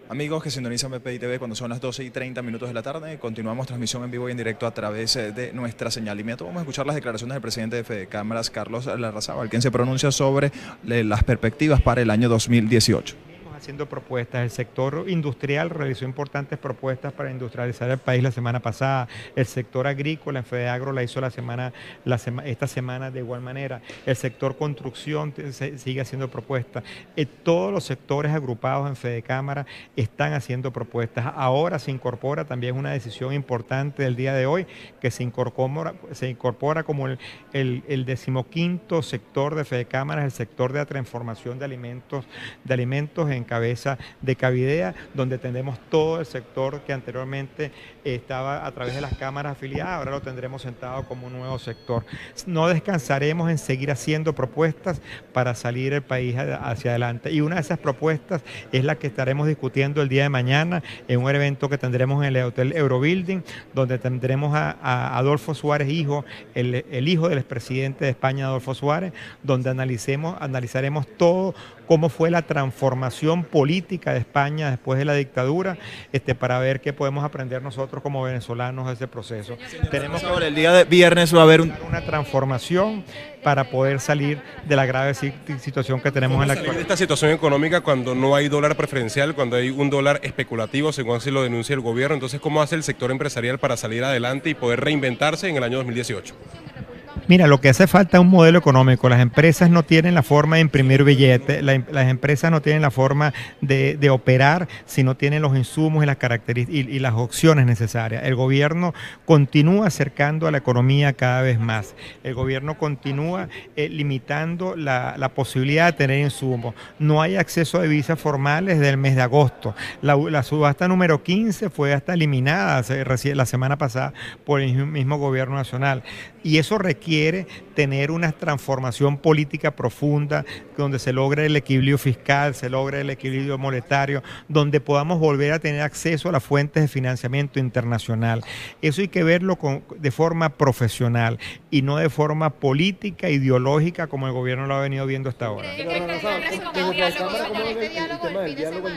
Amigos que sintonizan BPI TV cuando son las 12:30 de la tarde, continuamos transmisión en vivo y en directo a través de nuestra señal. Inmediato vamos a escuchar las declaraciones del presidente de Fede Cámaras, Carlos Larrazábal, quien se pronuncia sobre las perspectivas para el año 2018. Haciendo propuestas. El sector industrial realizó importantes propuestas para industrializar el país la semana pasada. El sector agrícola en FEDEAGRO la hizo esta semana de igual manera. El sector construcción sigue haciendo propuestas. Todos los sectores agrupados en FEDECámara están haciendo propuestas. Ahora se incorpora también una decisión importante del día de hoy, que se incorpora como el 15º sector de FEDECámara, el sector de la transformación de alimentos en cabeza de Cavidea, donde tendremos todo el sector que anteriormente estaba a través de las cámaras afiliadas, ahora lo tendremos sentado como un nuevo sector. No descansaremos en seguir haciendo propuestas para salir el país hacia adelante, y una de esas propuestas es la que estaremos discutiendo el día de mañana en un evento que tendremos en el Hotel Eurobuilding, donde tendremos a Adolfo Suárez, hijo, el hijo del expresidente de España, Adolfo Suárez, donde analizaremos todo cómo fue la transformación política de España después de la dictadura, para ver qué podemos aprender nosotros como venezolanos de ese proceso. Tenemos sobre el día de viernes va a haber una transformación para poder salir de la grave situación que tenemos en la actualidad. Esta situación económica cuando no hay dólar preferencial, cuando hay un dólar especulativo, según así lo denuncia el gobierno, entonces ¿cómo hace el sector empresarial para salir adelante y poder reinventarse en el año 2018? Mira, lo que hace falta es un modelo económico. Las empresas no tienen la forma de imprimir billetes, las empresas no tienen la forma de operar si no tienen los insumos y las características y las opciones necesarias. El gobierno continúa acercando a la economía cada vez más. El gobierno continúa limitando la posibilidad de tener insumos. No hay acceso a divisas formales desde el mes de agosto. La subasta número 15 fue hasta eliminada la semana pasada por el mismo gobierno nacional. Y eso requiere tener una transformación política profunda, donde se logre el equilibrio fiscal, se logre el equilibrio monetario, donde podamos volver a tener acceso a las fuentes de financiamiento internacional. Eso hay que verlo de forma profesional y no de forma política, ideológica, como el gobierno lo ha venido viendo hasta ahora.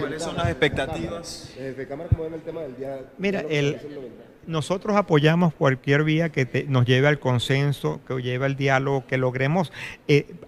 ¿Cuáles son las expectativas? Mira, nosotros apoyamos cualquier vía que nos lleve al consenso, que lleve al diálogo, que logremos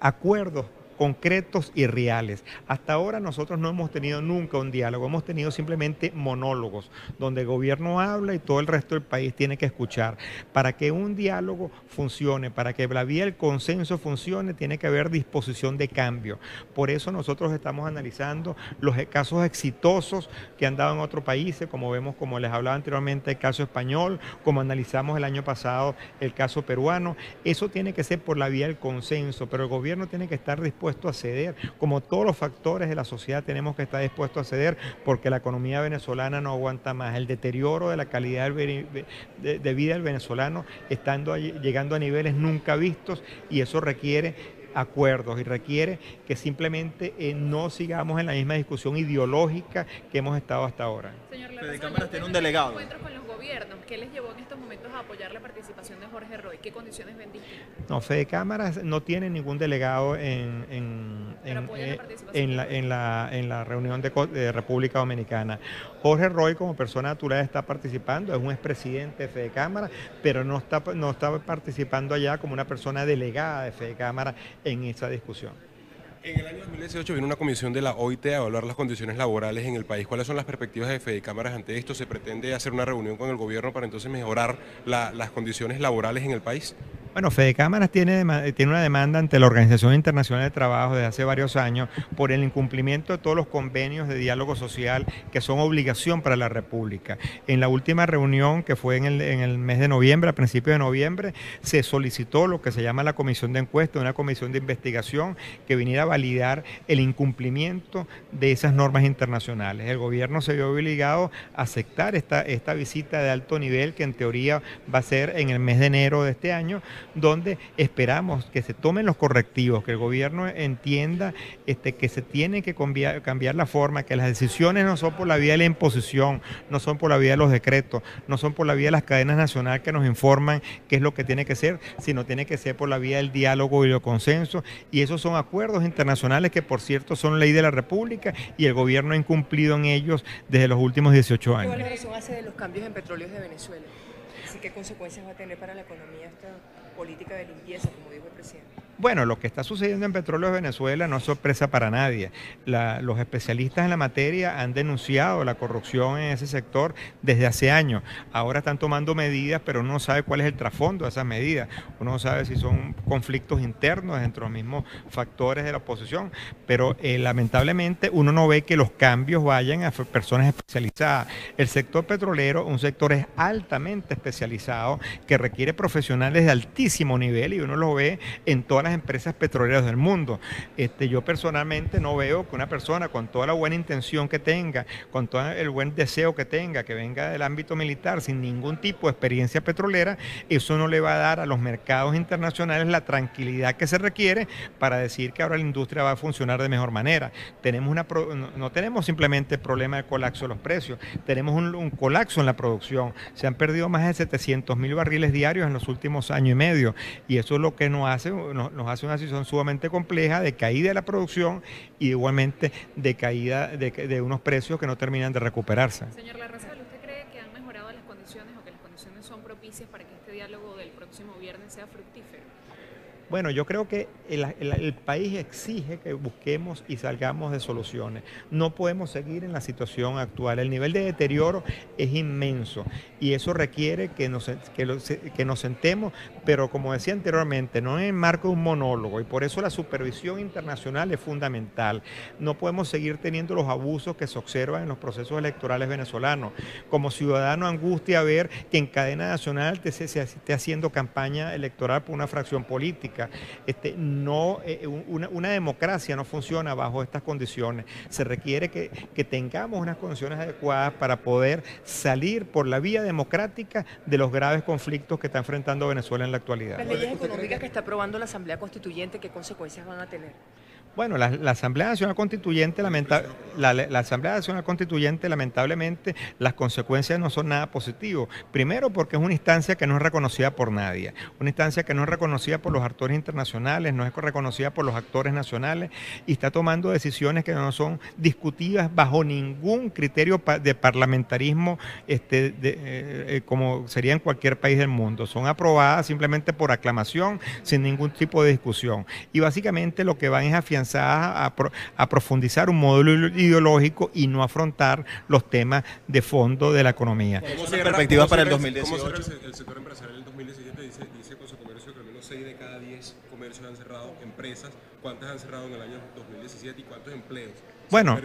acuerdos concretos y reales. Hasta ahora nosotros no hemos tenido nunca un diálogo, hemos tenido simplemente monólogos, donde el gobierno habla y todo el resto del país tiene que escuchar. Para que un diálogo funcione, para que la vía del consenso funcione, tiene que haber disposición de cambio. Por eso nosotros estamos analizando los casos exitosos que han dado en otros países, como vemos, como les hablaba anteriormente, el caso español, como analizamos el año pasado el caso peruano. Eso tiene que ser por la vía del consenso, pero el gobierno tiene que estar dispuesto a ceder, como todos los factores de la sociedad tenemos que estar dispuestos a ceder, porque la economía venezolana no aguanta más. El deterioro de la calidad de vida del venezolano llegando a niveles nunca vistos, y eso requiere acuerdos y requiere que simplemente no sigamos en la misma discusión ideológica que hemos estado hasta ahora. Señor FEDECámaras tiene un delegado. Encuentros con los gobiernos, ¿qué les llevó en estos momentos a apoyar la participación de Jorge Roy? ¿Qué condiciones ven distintas? No, FEDECámaras no tiene ningún delegado en la reunión de República Dominicana. Jorge Roy, como persona natural, está participando, es un expresidente de FEDECámara, pero no está participando allá como una persona delegada de FEDECámara en esa discusión. En el año 2018 vino una comisión de la OIT a evaluar las condiciones laborales en el país. ¿Cuáles son las perspectivas de FEDECámaras ante esto? ¿Se pretende hacer una reunión con el gobierno para entonces mejorar las condiciones laborales en el país? Bueno, FEDECámaras tiene una demanda ante la Organización Internacional de Trabajo desde hace varios años por el incumplimiento de todos los convenios de diálogo social que son obligación para la República. En la última reunión, que fue en el mes de noviembre, a principios de noviembre, se solicitó lo que se llama la comisión de encuesta, una comisión de investigación que viniera a validar el incumplimiento de esas normas internacionales. El gobierno se vio obligado a aceptar esta visita de alto nivel, que en teoría va a ser en el mes de enero de este año, donde esperamos que se tomen los correctivos, que el gobierno entienda que se tiene que cambiar la forma, que las decisiones no son por la vía de la imposición, no son por la vía de los decretos, no son por la vía de las cadenas nacionales que nos informan qué es lo que tiene que ser, sino tiene que ser por la vía del diálogo y del consenso, y esos son acuerdos internacionales que, por cierto, son ley de la República y el gobierno ha incumplido en ellos desde los últimos 18 años. ¿Qué valoración hace de los cambios en petróleos de Venezuela? Así, ¿qué consecuencias va a tener para la economía esta política de limpieza, como dijo el presidente? Bueno, lo que está sucediendo en Petróleos de Venezuela no es sorpresa para nadie. Los especialistas en la materia han denunciado la corrupción en ese sector desde hace años. Ahora están tomando medidas, pero uno no sabe cuál es el trasfondo de esas medidas. Uno no sabe si son conflictos internos entre los mismos factores de la oposición, pero lamentablemente uno no ve que los cambios vayan a personas especializadas. El sector petrolero, un sector es altamente especializado, que requiere profesionales de altísimo nivel y uno lo ve en todas las empresas petroleras del mundo. Yo personalmente no veo que una persona con toda la buena intención que tenga, con todo el buen deseo que tenga, que venga del ámbito militar sin ningún tipo de experiencia petrolera, eso no le va a dar a los mercados internacionales la tranquilidad que se requiere para decir que ahora la industria va a funcionar de mejor manera. No tenemos simplemente el problema del colapso de los precios, tenemos un colapso en la producción. Se han perdido más de 700.000 barriles diarios en los últimos año y medio, y eso es lo que nos hace una situación sumamente compleja de caída de la producción y igualmente de caída de unos precios que no terminan de recuperarse. Señor Larrazábal, ¿usted cree que han mejorado las condiciones o que las condiciones son propicias para que este diálogo del próximo viernes sea fructífero? Bueno, yo creo que el país exige que busquemos y salgamos de soluciones. No podemos seguir en la situación actual. El nivel de deterioro es inmenso y eso requiere que nos sentemos, pero como decía anteriormente, no en el marco de un monólogo, y por eso la supervisión internacional es fundamental. No podemos seguir teniendo los abusos que se observan en los procesos electorales venezolanos. Como ciudadano, angustia ver que en cadena nacional se esté haciendo campaña electoral por una fracción política. Una democracia no funciona bajo estas condiciones. Se requiere que tengamos unas condiciones adecuadas para poder salir por la vía democrática de los graves conflictos que está enfrentando Venezuela en la actualidad. Las leyes económicas que está aprobando la Asamblea Constituyente, ¿qué consecuencias van a tener? Bueno, la Asamblea Nacional Constituyente, la Asamblea Nacional Constituyente, lamentablemente, las consecuencias no son nada positivas. Primero, porque es una instancia que no es reconocida por nadie, una instancia que no es reconocida por los actores internacionales, no es reconocida por los actores nacionales y está tomando decisiones que no son discutidas bajo ningún criterio de parlamentarismo como sería en cualquier país del mundo. Son aprobadas simplemente por aclamación, sin ningún tipo de discusión. Y básicamente lo que van es afianzar a profundizar un modelo ideológico y no afrontar los temas de fondo de la economía. ¿Cómo se perspectiva para el 2018? ¿Cómo será el sector empresarial en el 2017? Dice Consocomercio que al menos 6 de cada 10 comercios han cerrado empresas. ¿Cuántas han cerrado en el año 2017 y cuántos empleos? Bueno,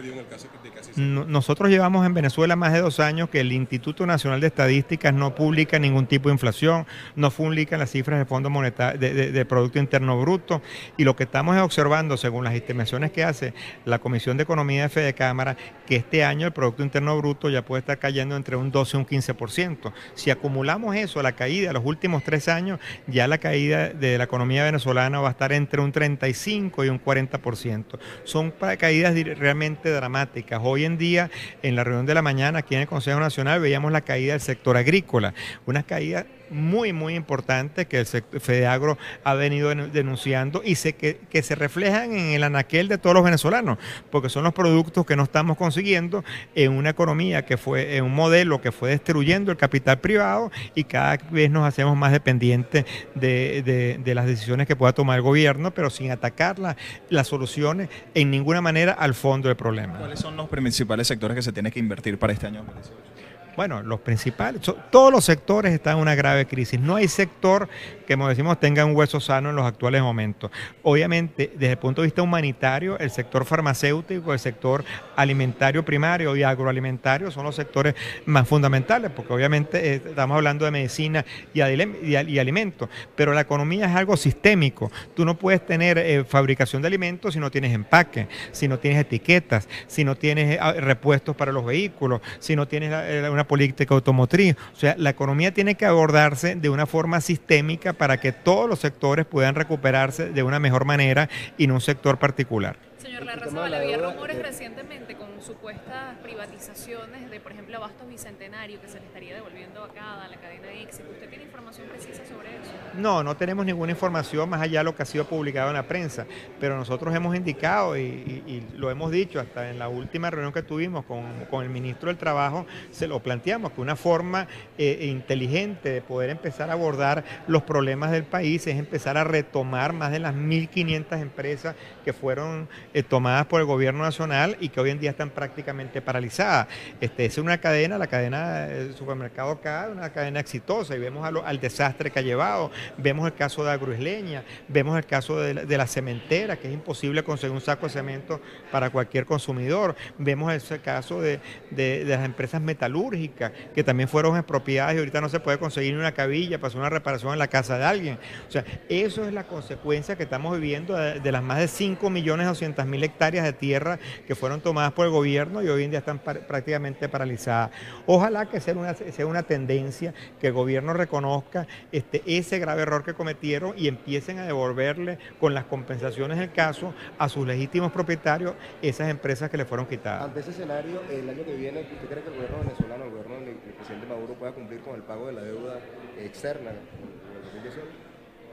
nosotros llevamos en Venezuela más de 2 años que el Instituto Nacional de Estadísticas no publica ningún tipo de inflación, no publica las cifras de Fondo Monetario, de Producto Interno Bruto, y lo que estamos observando, según las estimaciones que hace la Comisión de Economía de Fedecámara, que este año el Producto Interno Bruto ya puede estar cayendo entre un 12 y un 15%. Si acumulamos eso, la caída de los últimos 3 años, ya la caída de la economía venezolana va a estar entre un 35 y un 40%. Son caídas realmente dramáticas. Hoy en día, en la reunión de la mañana aquí en el Consejo Nacional, veíamos la caída del sector agrícola, una caída muy, muy importante que el FEDEAGRO ha venido denunciando y que se reflejan en el anaquel de todos los venezolanos, porque son los productos que no estamos consiguiendo en una economía en un modelo que fue destruyendo el capital privado, y cada vez nos hacemos más dependientes de las decisiones que pueda tomar el gobierno, pero sin atacar las soluciones en ninguna manera al fondo del problema. ¿Cuáles son los principales sectores que se tiene que invertir para este año 2018? Bueno, los principales, todos los sectores están en una grave crisis. No hay sector que, como decimos, tenga un hueso sano en los actuales momentos. Obviamente, desde el punto de vista humanitario, el sector farmacéutico, el sector alimentario primario y agroalimentario son los sectores más fundamentales, porque obviamente estamos hablando de medicina y alimentos, pero la economía es algo sistémico. Tú no puedes tener fabricación de alimentos si no tienes empaque, si no tienes etiquetas, si no tienes repuestos para los vehículos, si no tienes una una política automotriz. O sea, la economía tiene que abordarse de una forma sistémica para que todos los sectores puedan recuperarse de una mejor manera y no un sector particular. Señor Larrazábal, había rumores recientemente con supuestas privatizaciones de, por ejemplo, Abastos Bicentenario, que se le estaría devolviendo a la cadena de Éxito. ¿Usted tiene información precisa sobre eso? No, no tenemos ninguna información más allá de lo que ha sido publicado en la prensa, pero nosotros hemos indicado y lo hemos dicho hasta en la última reunión que tuvimos con el ministro del Trabajo, se lo planteamos que una forma inteligente de poder empezar a abordar los problemas del país es empezar a retomar más de las 1.500 empresas que fueron tomadas por el gobierno nacional y que hoy en día están prácticamente paralizadas. Es una cadena, la cadena del supermercado acá, una cadena exitosa, y vemos al desastre que ha llevado. Vemos el caso de Agroisleña, vemos el caso de la cementera, que es imposible conseguir un saco de cemento para cualquier consumidor. Vemos el caso de las empresas metalúrgicas, que también fueron expropiadas y ahorita no se puede conseguir una cabilla para hacer una reparación en la casa de alguien. O sea, eso es la consecuencia que estamos viviendo de las más de 5.200.000 hectáreas de tierra que fueron tomadas por el gobierno y hoy en día están prácticamente paralizadas. Ojalá que sea una tendencia, que el gobierno reconozca ese grave error que cometieron y empiecen a devolverle con las compensaciones del caso a sus legítimos propietarios esas empresas que le fueron quitadas. Ante ese escenario, el año que viene, ¿usted cree que el gobierno venezolano, el gobierno del presidente Maduro pueda cumplir con el pago de la deuda externa en el 2018?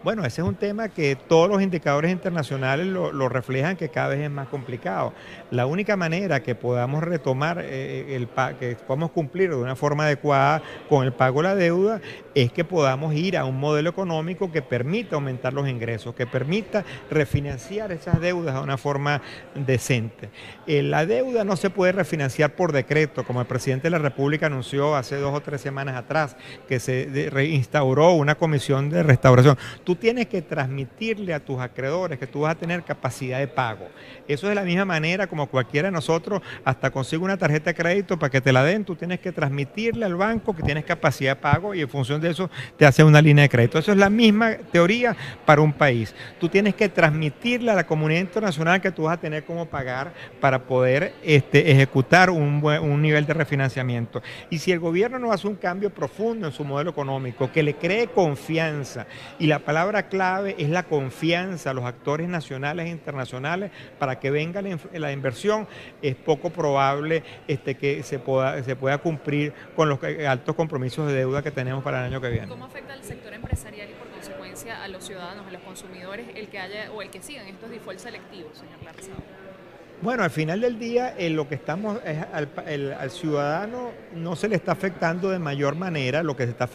Bueno, ese es un tema que todos los indicadores internacionales lo reflejan, que cada vez es más complicado. La única manera que podamos retomar, que podamos cumplir de una forma adecuada con el pago de la deuda, es que podamos ir a un modelo económico que permita aumentar los ingresos, que permita refinanciar esas deudas de una forma decente. La deuda no se puede refinanciar por decreto, como el presidente de la República anunció hace 2 o 3 semanas atrás, que se reinstauró una comisión de restauración. Tú tienes que transmitirle a tus acreedores que tú vas a tener capacidad de pago. Eso es de la misma manera como cualquiera de nosotros hasta consigue una tarjeta de crédito para que te la den, tú tienes que transmitirle al banco que tienes capacidad de pago y en función de eso te hace una línea de crédito. Eso es la misma teoría para un país. Tú tienes que transmitirle a la comunidad internacional que tú vas a tener cómo pagar para poder ejecutar un nivel de refinanciamiento. Y si el gobierno no hace un cambio profundo en su modelo económico, que le cree confianza, y la palabra clave es la confianza a los actores nacionales e internacionales para que venga la inversión, es poco probable que se pueda cumplir con los altos compromisos de deuda que tenemos para el año que viene. ¿Cómo afecta al sector empresarial y por consecuencia a los ciudadanos, a los consumidores, el que haya o el que sigan estos defaults selectivos, señor Larrazábal? Bueno, al final del día lo que estamos es al ciudadano no se le está afectando de mayor manera, lo que está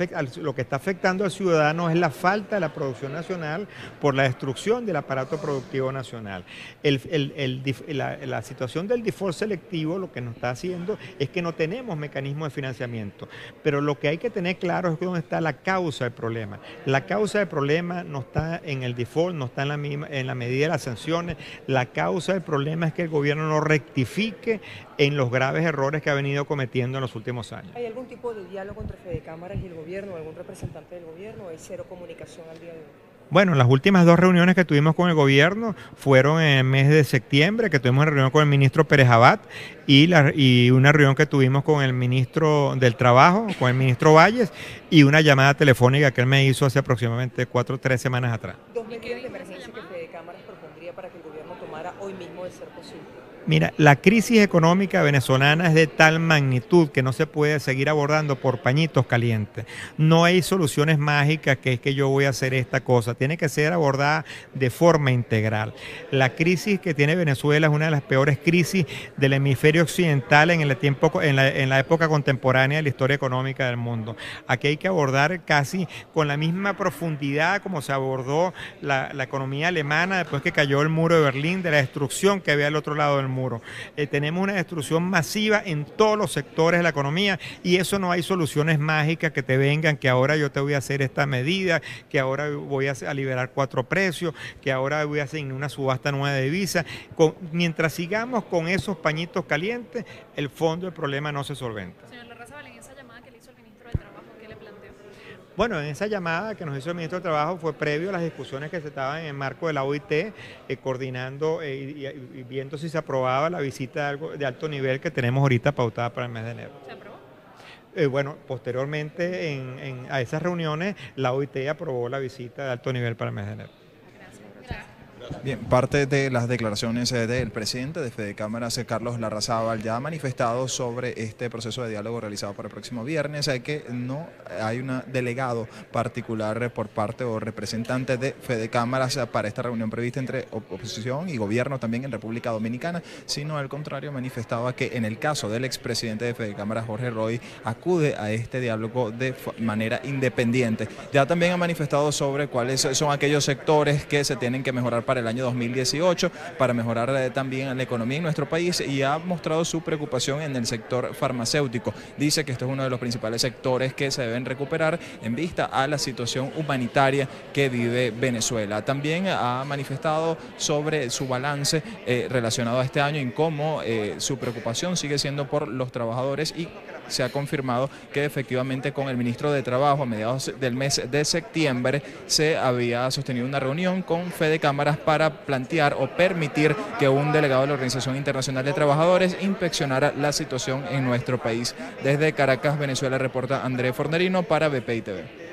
afectando al ciudadano es la falta de la producción nacional por la destrucción del aparato productivo nacional. La situación del default selectivo lo que nos está haciendo es que no tenemos mecanismos de financiamiento, pero lo que hay que tener claro es dónde está la causa del problema. La causa del problema no está en el default, no está en la medida de las sanciones, la causa del problema es que el gobierno no rectifique en los graves errores que ha venido cometiendo en los últimos años. ¿Hay algún tipo de diálogo entre Fedecámaras y el gobierno, algún representante del gobierno, o hay cero comunicación al día de hoy? Bueno, las últimas 2 reuniones que tuvimos con el gobierno fueron en el mes de septiembre, que tuvimos una reunión con el ministro Pérez Abad y una reunión que tuvimos con el ministro del Trabajo, con el ministro Valles, y una llamada telefónica que él me hizo hace aproximadamente 4 o 3 semanas atrás. 2 medidas de emergencia que Fedecámaras propondría para que el gobierno tomara hoy mismo de ser posible. Mira, la crisis económica venezolana es de tal magnitud que no se puede seguir abordando por pañitos calientes. No hay soluciones mágicas que es que yo voy a hacer esta cosa. Tiene que ser abordada de forma integral. La crisis que tiene Venezuela es una de las peores crisis del hemisferio occidental en la época contemporánea de la historia económica del mundo. Aquí hay que abordar casi con la misma profundidad como se abordó la economía alemana después que cayó el muro de Berlín, de la destrucción que había al otro lado del muro. Tenemos una destrucción masiva en todos los sectores de la economía y eso no hay soluciones mágicas que te vengan, que ahora yo te voy a hacer esta medida, que ahora voy a liberar 4 precios, que ahora voy a hacer una subasta nueva de divisas. Mientras sigamos con esos pañitos calientes, el fondo del problema no se solventa. Señor Larrazábal, en esa llamada que le hizo el ministro de Trabajo, ¿qué le planteó? Bueno, en esa llamada que nos hizo el ministro de Trabajo fue previo a las discusiones que se estaban en el marco de la OIT, coordinando y viendo si se aprobaba la visita de alto nivel que tenemos ahorita pautada para el mes de enero. ¿Se aprobó? Bueno, posteriormente a esas reuniones, la OIT aprobó la visita de alto nivel para el mes de enero. Bien, parte de las declaraciones del presidente de Fedecámaras, Carlos Larrazábal, ya ha manifestado sobre este proceso de diálogo realizado para el próximo viernes, que no hay un delegado particular por parte o representante de Fedecámaras para esta reunión prevista entre oposición y gobierno también en República Dominicana, sino al contrario manifestaba que en el caso del expresidente de Fedecámaras, Jorge Roy, acude a este diálogo de manera independiente. Ya también ha manifestado sobre cuáles son aquellos sectores que se tienen que mejorar para el año 2018, para mejorar también la economía en nuestro país, y ha mostrado su preocupación en el sector farmacéutico. Dice que esto es uno de los principales sectores que se deben recuperar en vista a la situación humanitaria que vive Venezuela. También ha manifestado sobre su balance relacionado a este año y cómo su preocupación sigue siendo por los trabajadores, y se ha confirmado que efectivamente con el ministro de Trabajo a mediados del mes de septiembre se había sostenido una reunión con Fedecámaras para plantear o permitir que un delegado de la Organización Internacional de Trabajadores inspeccionara la situación en nuestro país. Desde Caracas, Venezuela, reporta André Fornerino para BPI TV.